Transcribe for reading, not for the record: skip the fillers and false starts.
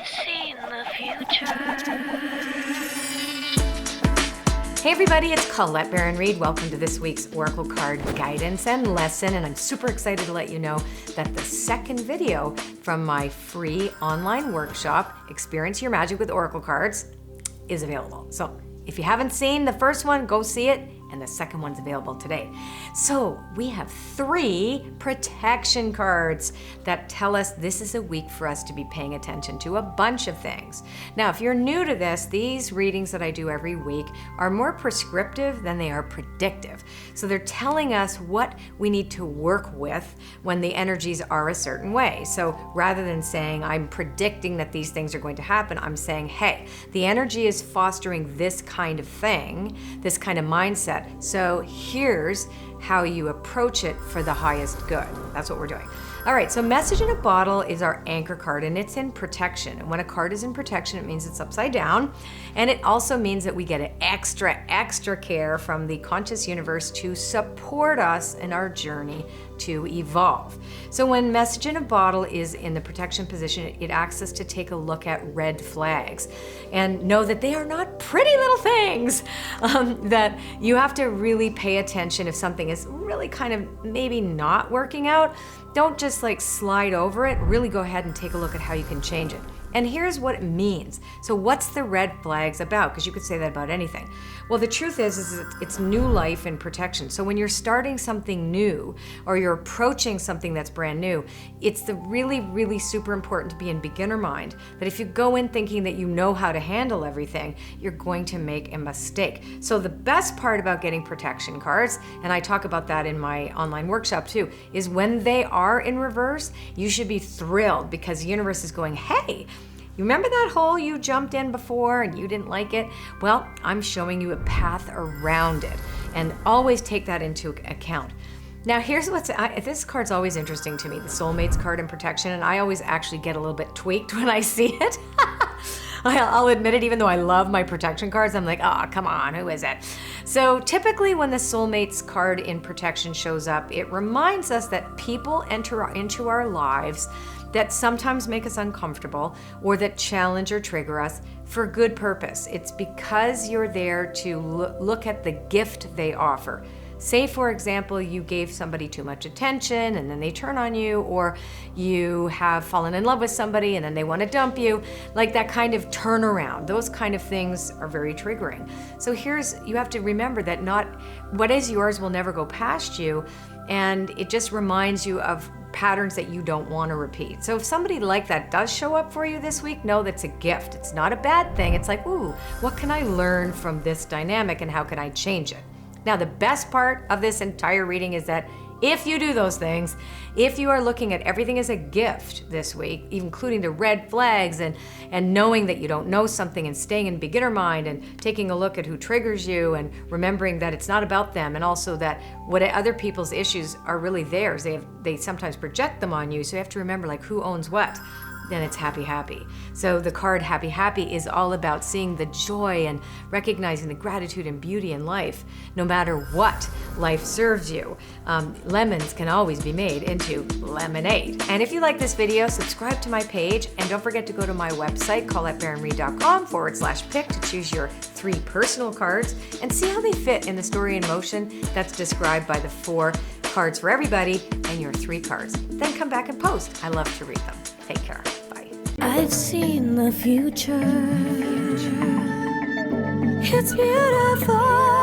I've seen the future. Hey everybody, it's Colette Baron-Reid. Welcome to this week's Oracle card guidance and lesson, and I'm super excited to let you know that the second video from my free online workshop, Experience Your Magic with Oracle Cards, is available. So if you haven't seen the first one, go see it, and the second one's available today. So we have 3 protection cards that tell us this is a week for us to be paying attention to a bunch of things. Now, if you're new to this, these readings that I do every week are more prescriptive than they are predictive. So they're telling us what we need to work with when the energies are a certain way. So rather than saying, I'm predicting that these things are going to happen, I'm saying, hey, the energy is fostering this kind of thing, this kind of mindset. So here's how you approach it for the highest good. That's what we're doing. All right, so Message in a Bottle is our anchor card, and it's in protection. And when a card is in protection, it means it's upside down. And it also means that we get an extra care from the conscious universe to support us in our journey to evolve. So when Message in a Bottle is in the protection position, it asks us to take a look at red flags and know that they are not pretty little things, that you have to really pay attention if something is really kind of maybe not working out. Don't just like slide over it, really go ahead and take a look at how you can change it. And here's what it means. So what's the red flags about? Because you could say that about anything. Well, the truth is it's new life and protection. So when you're starting something new or you're approaching something that's brand new, it's the really super important to be in beginner mind, that if you go in thinking that you know how to handle everything, you're going to make a mistake. So the best part about getting protection cards, and I talk about that in my online workshop too, is when they are in reverse, you should be thrilled because the universe is going, hey, you remember that hole you jumped in before and you didn't like it? Well, I'm showing you a path around it, and always take that into account. Now here's this card's always interesting to me, the Soulmates card in protection, and I always actually get a little bit tweaked when I see it. I'll admit it, even though I love my protection cards, I'm like, oh, come on, who is it? So typically when the Soulmates card in protection shows up, it reminds us that people enter into our lives that sometimes make us uncomfortable or that challenge or trigger us for good purpose. It's because you're there to look at the gift they offer. Say, for example, you gave somebody too much attention and then they turn on you, or you have fallen in love with somebody and then they want to dump you, like that kind of turnaround. Those kind of things are very triggering. So you have to remember that not what is yours will never go past you, and it just reminds you of patterns that you don't want to repeat. So if somebody like that does show up for you this week, know that's a gift. It's not a bad thing. It's like, ooh, what can I learn from this dynamic and how can I change it? Now, the best part of this entire reading is that if you do those things, if you are looking at everything as a gift this week, including the red flags and knowing that you don't know something and staying in beginner mind and taking a look at who triggers you and remembering that it's not about them, and also that what other people's issues are really theirs. They sometimes project them on you, so you have to remember like who owns what. Then it's happy. So the card happy is all about seeing the joy and recognizing the gratitude and beauty in life, no matter what life serves you. Lemons can always be made into lemonade. And if you like this video, subscribe to my page, and don't forget to go to my website, ColetteBaronReid.com/pick, to choose your 3 personal cards and see how they fit in the story in motion that's described by the 4 cards for everybody and your 3 cards. Then come back and post. I love to read them. Take care. Bye. I've seen the future. It's beautiful.